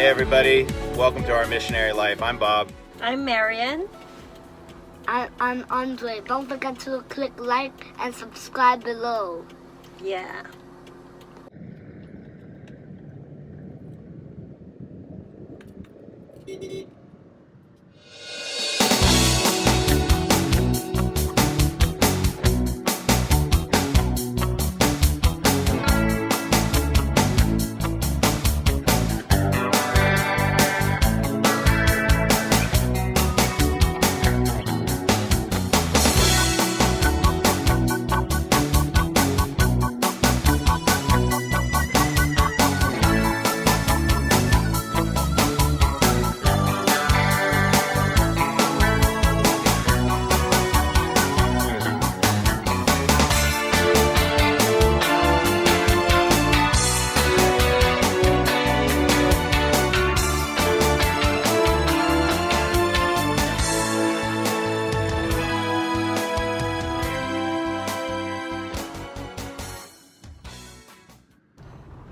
Hey everybody, welcome to our missionary life. I'm Bob. I'm Marion. I'm Andrey. Don't forget to click like and subscribe below. Yeah.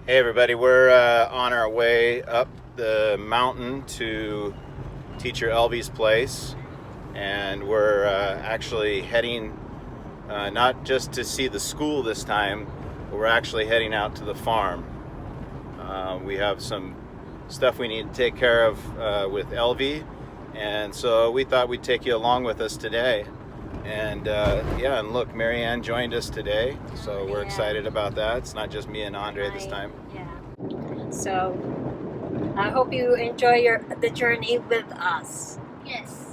Hey everybody, we're on our way up the mountain to Teacher Elvy's place, and we're actually heading not just to see the school this time, but we're actually heading out to the farm. We have some stuff we need to take care of with Elvy, and so we thought we'd take you along with us today. And yeah, and look, Marianne joined us today, so we're excited about that. It's not just me and Andrey this time. Yeah. So I hope you enjoy the journey with us. Yes.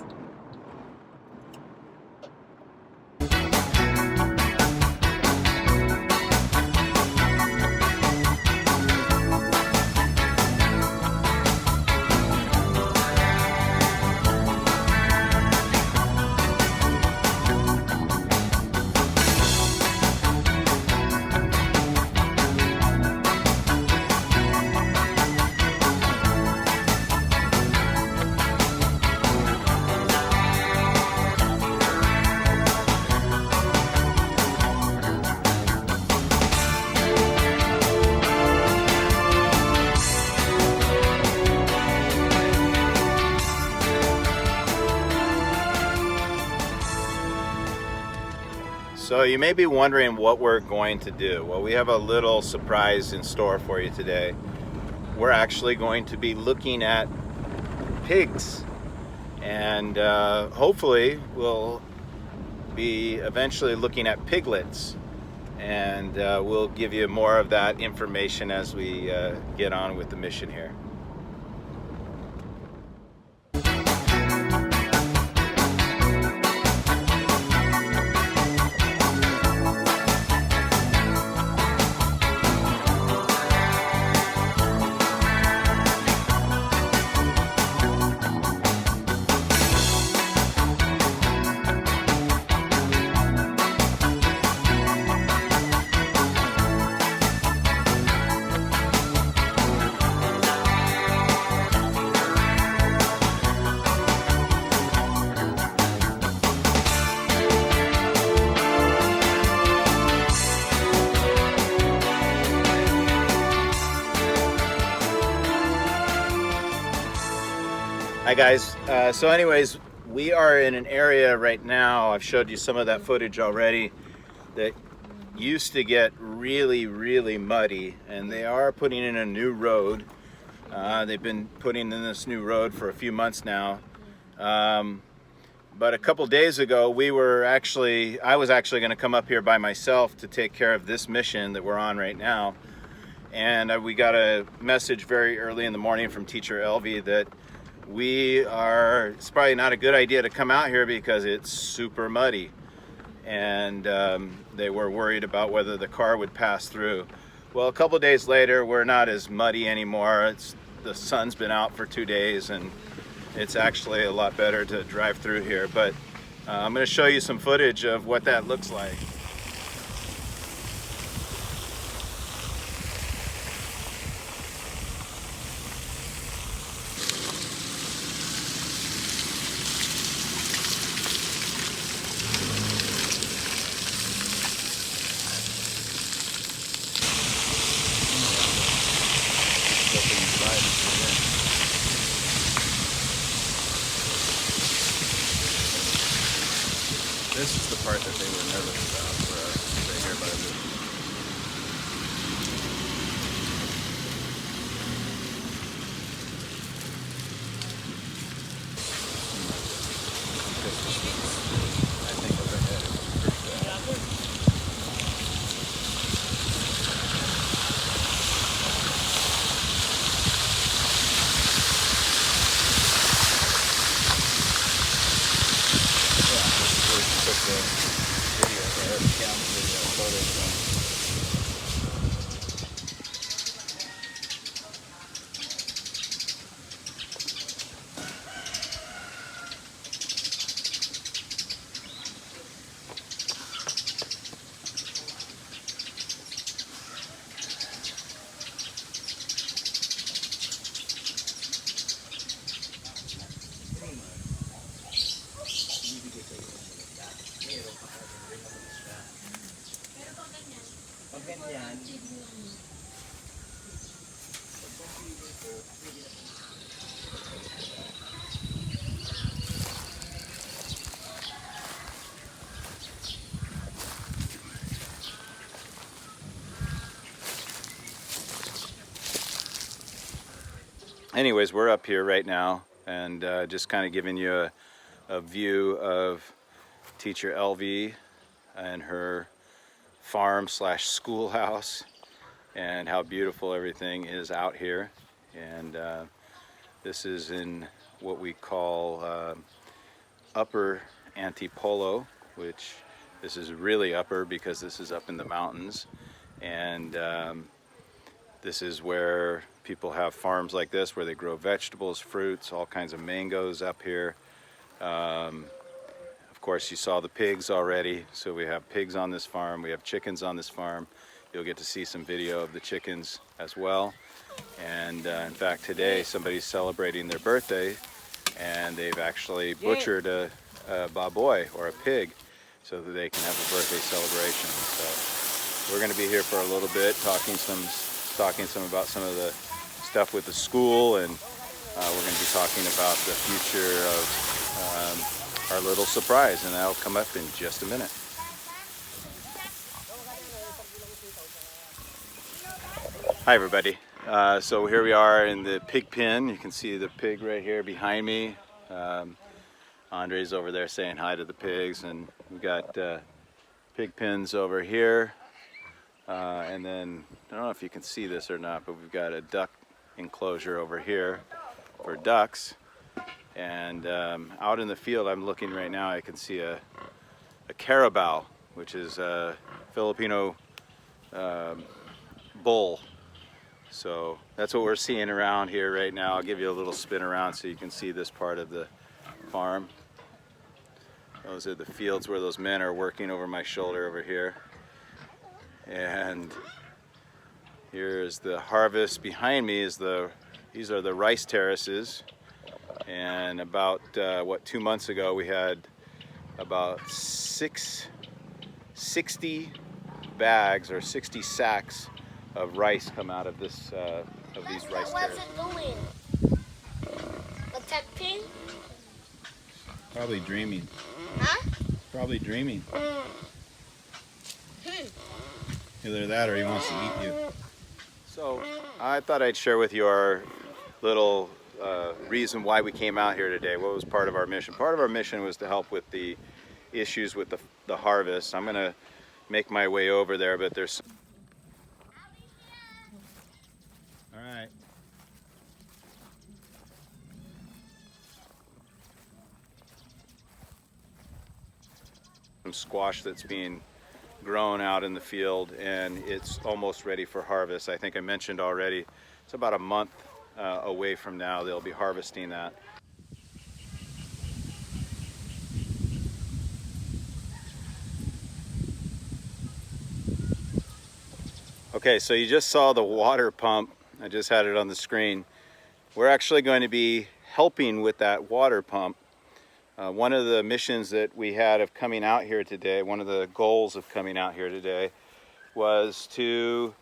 So you may be wondering what we're going to do. Well, we have a little surprise in store for you today. We're actually going to be looking at pigs, and hopefully we'll be eventually looking at piglets, and we'll give you more of that information as we get on with the mission here. Hi guys, so anyways, we are in an area right now, I've showed you some of that footage already, that used to get really muddy, and they are putting in a new road. They've been putting in this new road for a few months now, but a couple days ago I was actually going to come up here by myself to take care of this mission that we're on right now, and we got a message very early in the morning from Teacher Elvy that it's probably not a good idea to come out here because it's super muddy, and they were worried about whether the car would pass through. Well, a couple days later, we're not as muddy anymore. The sun's been out for 2 days, and it's actually a lot better to drive through here. But I'm going to show you some footage of what that looks like. this is the part that they were nervous about for us right here by the I think overhead is pretty bad. Anyways, we're up here right now and just kind of giving you a view of teacher LV and her farm slash schoolhouse and how beautiful everything is out here. And this is in what we call upper Antipolo, which this is really upper because this is up in the mountains. And this is where people have farms like this where they grow vegetables, fruits, all kinds of mangoes up here. Of course, you saw the pigs already, so we have pigs on this farm, we have chickens on this farm. You'll get to see some video of the chickens as well. And in fact, today somebody's celebrating their birthday and they've actually butchered a baboy or a pig so that they can have a birthday celebration. So we're going to be here for a little bit talking some about some of the stuff with the school, and we're going to be talking about the future of our little surprise, and that'll come up in just a minute. Hi everybody. So here we are in the pig pen. You can see the pig right here behind me. Andrey's over there saying hi to the pigs, and we've got pig pens over here. And then, I don't know if you can see this or not, but we've got a duck enclosure over here for ducks. And out in the field I'm looking right now, I can see a carabao, which is a Filipino bull. So that's what we're seeing around here right now. I'll give you a little spin around so you can see this part of the farm. Those are the fields where those men are working over my shoulder over here. And here's the harvest. Behind me is these are the rice terraces. And about 2 months ago we had about 60 bags or 60 sacks of rice come out of this of these rice terraces. What's it doing? Protecting? Probably dreaming. Huh? Probably dreaming. Either that or he wants to eat you. So I thought I'd share with you our little reason why we came out here today. What was part of our mission? Part of our mission was to help with the issues with the harvest. I'm going to make my way over there, but there's... All right. Some squash that's being grown out in the field, and it's almost ready for harvest. I think I mentioned already, it's about a month away from now they'll be harvesting that. Okay, so you just saw the water pump. I just had it on the screen. We're actually going to be helping with that water pump. One of the missions that we had of coming out here today, one of the goals of coming out here today, was to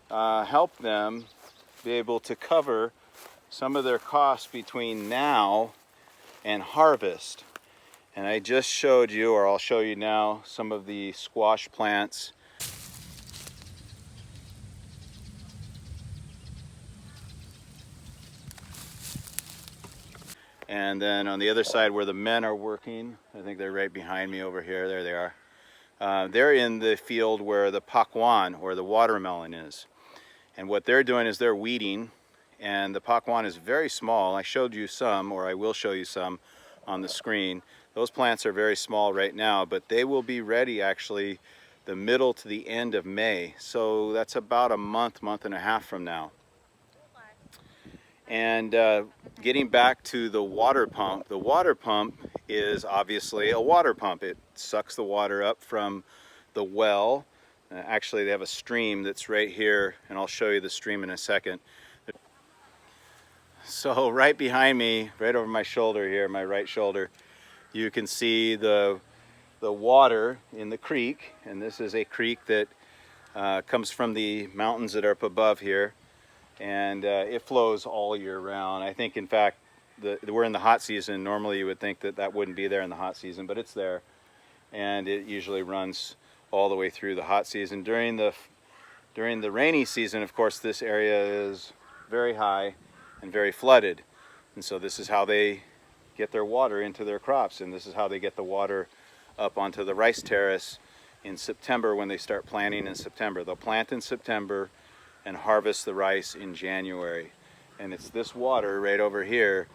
help them be able to cover some of their costs between now and harvest. And I just showed you, or I'll show you now, some of the squash plants. And then on the other side where the men are working, I think they're right behind me over here, there they are. They're in the field where the pakwan, or the watermelon, is. And what they're doing is they're weeding, and the pakwan is very small. I showed you some, or I will show you some on the screen. Those plants are very small right now, but they will be ready actually the middle to the end of May. So that's about a month, month and a half from now. And getting back to the water pump is obviously a water pump. It sucks the water up from the well. Actually, they have a stream that's right here, and I'll show you the stream in a second. So right behind me, right over my shoulder here, my right shoulder, you can see the water in the creek. And this is a creek that comes from the mountains that are up above here. And it flows all year round. I think, in fact, we're in the hot season. Normally you would think that that wouldn't be there in the hot season, but it's there. And it usually runs all the way through the hot season. During the rainy season, of course, this area is very high and very flooded. And so this is how they get their water into their crops. And this is how they get the water up onto the rice terrace in September when they start planting in September. They'll plant in September and harvest the rice in January. And it's this water right over here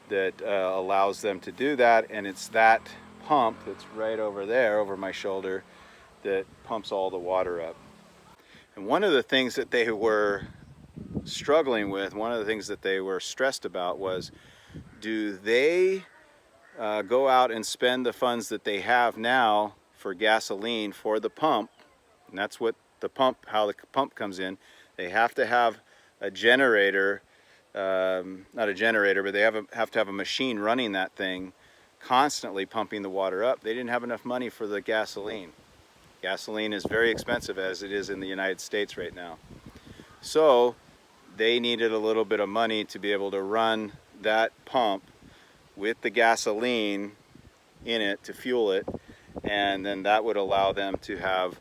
that allows them to do that, and it's that pump that's right over there, over my shoulder, that pumps all the water up. And one of the things that they were struggling with, one of the things that they were stressed about was, do they go out and spend the funds that they have now for gasoline for the pump? And that's what the pump, how the pump comes in. They have to have a generator, not a generator, but they have to have a machine running that thing, constantly pumping the water up. They didn't have enough money for the gasoline. Gasoline is very expensive, as it is in the United States right now. So they needed a little bit of money to be able to run that pump with the gasoline in it to fuel it, and then that would allow them to have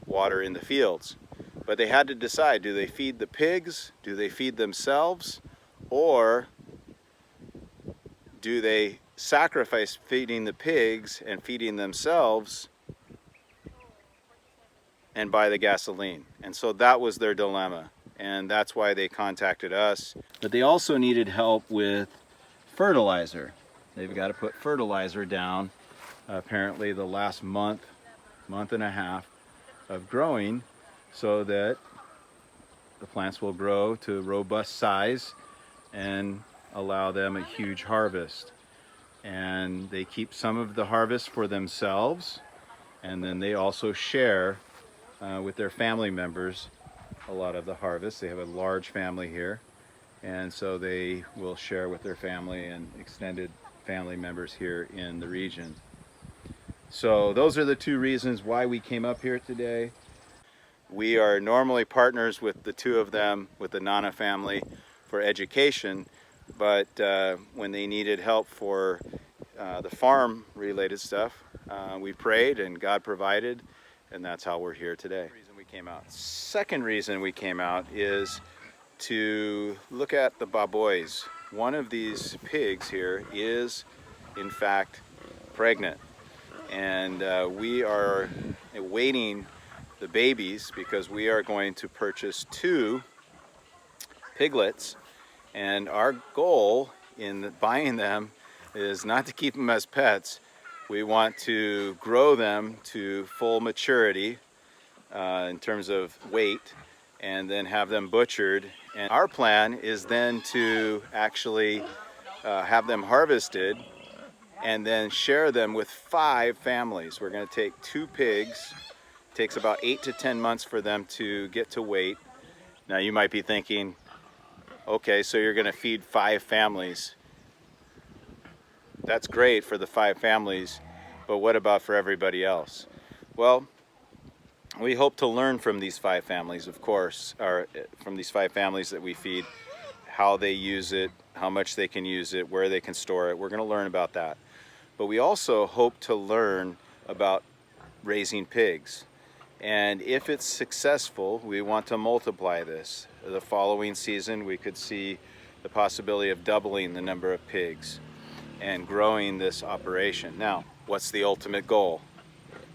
water in the fields. But they had to decide, do they feed the pigs, do they feed themselves, or do they sacrifice feeding the pigs and feeding themselves and buy the gasoline? And so that was their dilemma, and that's why they contacted us. But they also needed help with fertilizer. They've got to put fertilizer down, apparently the last month and a half of growing, so that the plants will grow to robust size and allow them a huge harvest. And they keep some of the harvest for themselves, and then they also share with their family members a lot of the harvest. They have a large family here, and so they will share with their family and extended family members here in the region. So those are the two reasons why we came up here today. We are normally partners with the two of them, with the Nana family, for education, but when they needed help for the farm related stuff, we prayed and God provided, and that's how we're here today. Second reason we came out is to look at the baboys. One of these pigs here is in fact pregnant, and we are awaiting the babies because we are going to purchase 2 piglets, and our goal in buying them is not to keep them as pets. We want to grow them to full maturity in terms of weight, and then have them butchered. And our plan is then to actually have them harvested and then share them with 5 families. We're going to take 2 pigs. It takes about 8 to 10 months for them to get to weight. Now you might be thinking, okay, so you're going to feed 5 families. That's great for the 5 families, but what about for everybody else? Well, we hope to learn from these 5 families, of course, or from these 5 families that we feed, how they use it, how much they can use it, where they can store it. We're going to learn about that. but we also hope to learn about raising pigs. And if it's successful, we want to multiply this. The following season, we could see the possibility of doubling the number of pigs and growing this operation. Now, what's the ultimate goal?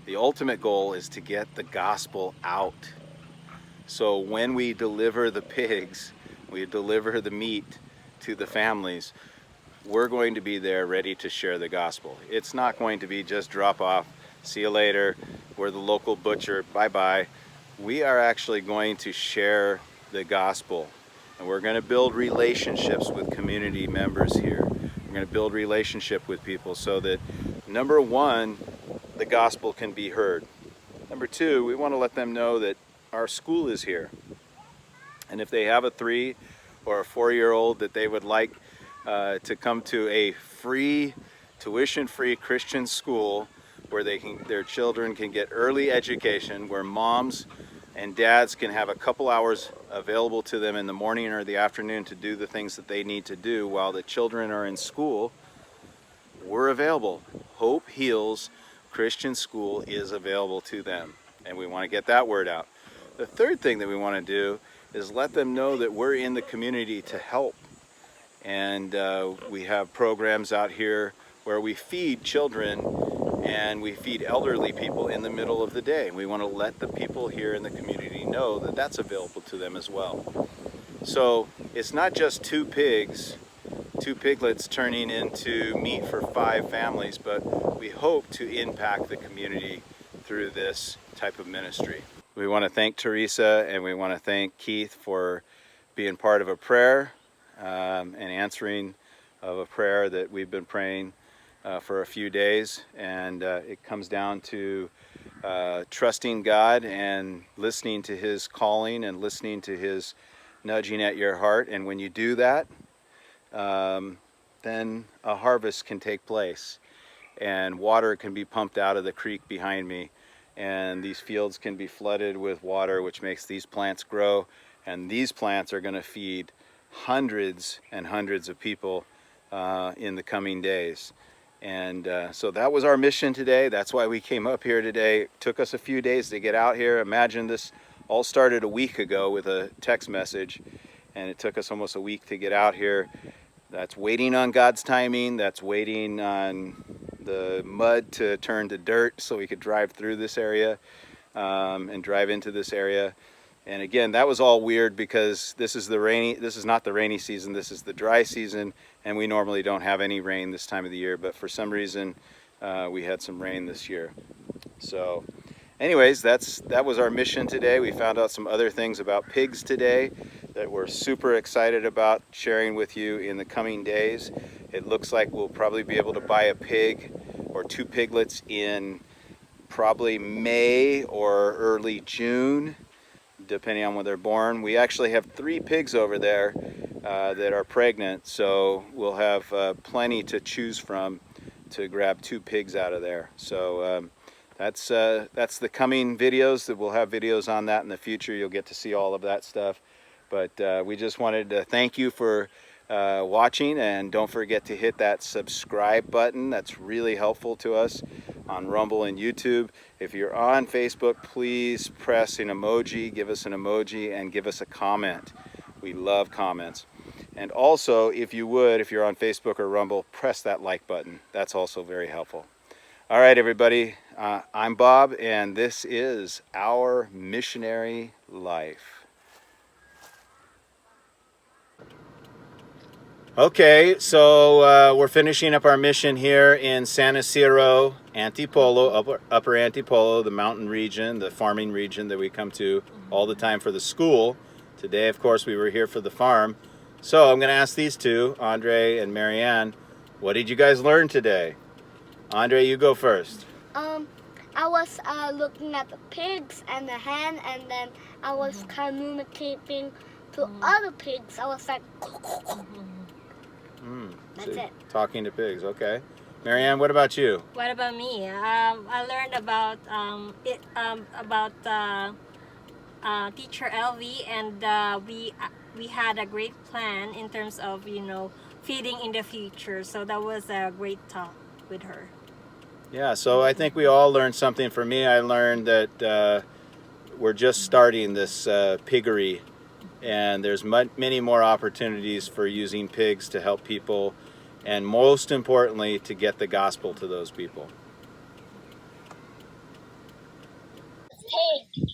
The ultimate goal is to get the gospel out. So when we deliver the pigs, we deliver the meat to the families, we're going to be there ready to share the gospel. It's not going to be just drop off, see you later, we're the local butcher, bye-bye. We are actually going to share the gospel, and we're going to build relationships with community members here. We're going to build relationship with people so that, number one, the gospel can be heard. Number two, we want to let them know that our school is here. And if they have a 3 or a 4-year-old that they would like to come to a free, tuition-free Christian school where their children can get early education, where moms and dads can have a couple hours available to them in the morning or the afternoon to do the things that they need to do while the children are in school, we're available. Hope Heals Christian School is available to them, and we want to get that word out. The third thing that we want to do is let them know that we're in the community to help. And we have programs out here where we feed children and we feed elderly people in the middle of the day. We want to let the people here in the community know that that's available to them as well. So it's not just 2 pigs, 2 piglets turning into meat for 5 families, but we hope to impact the community through this type of ministry. We want to thank Teresa and we want to thank Keith for being part of a prayer and answering of a prayer that we've been praying for a few days. And it comes down to trusting God and listening to His calling and listening to His nudging at your heart. And when you do that, then a harvest can take place and water can be pumped out of the creek behind me, and these fields can be flooded with water, which makes these plants grow, and these plants are going to feed hundreds and hundreds of people in the coming days. And so that was our mission today. That's why we came up here today. It took us a few days to get out here. Imagine this all started a week ago with a text message, and it took us almost a week to get out here. That's waiting on God's timing. That's waiting on the mud to turn to dirt so we could drive through this area and drive into this area. And again, that was all weird because this is not the rainy season, this is the dry season, and we normally don't have any rain this time of the year, but for some reason we had some rain this year. So anyways, that was our mission today. We found out some other things about pigs today that we're super excited about sharing with you in the coming days. It looks like we'll probably be able to buy a pig or 2 piglets in probably May or early June, depending on when they're born. We actually have 3 pigs over there that are pregnant, so we'll have plenty to choose from to grab 2 pigs out of there. So that's the coming videos. That we'll have videos on that in the future. You'll get to see all of that stuff. But we just wanted to thank you for watching, and don't forget to hit that subscribe button. That's really helpful to us on Rumble and YouTube. If you're on Facebook, please press an emoji, give us an emoji, and give us a comment. We love comments. And also, if you're on Facebook or Rumble, press that like button. That's also very helpful. All right, everybody. I'm Bob, and this is Our Missionary Life. Okay, so we're finishing up our mission here in San Isidro, Antipolo, upper Antipolo, the mountain region, the farming region that we come to all the time for the school. Today, of course, we were here for the farm. So I'm going to ask these two, Andrey and Marianne, what did you guys learn today? Andrey, you go first. I was looking at the pigs and the hen, and then I was communicating to other pigs. I was like, that's it. Talking to pigs, okay. Marianne, what about you? What about me? I learned about teacher LV, and we had a great plan in terms of feeding in the future. So that was a great talk. with her. Yeah, so I think we all learned something. For me, I learned that we're just starting this piggery, and there's many more opportunities for using pigs to help people, and most importantly, to get the gospel to those people. Pig.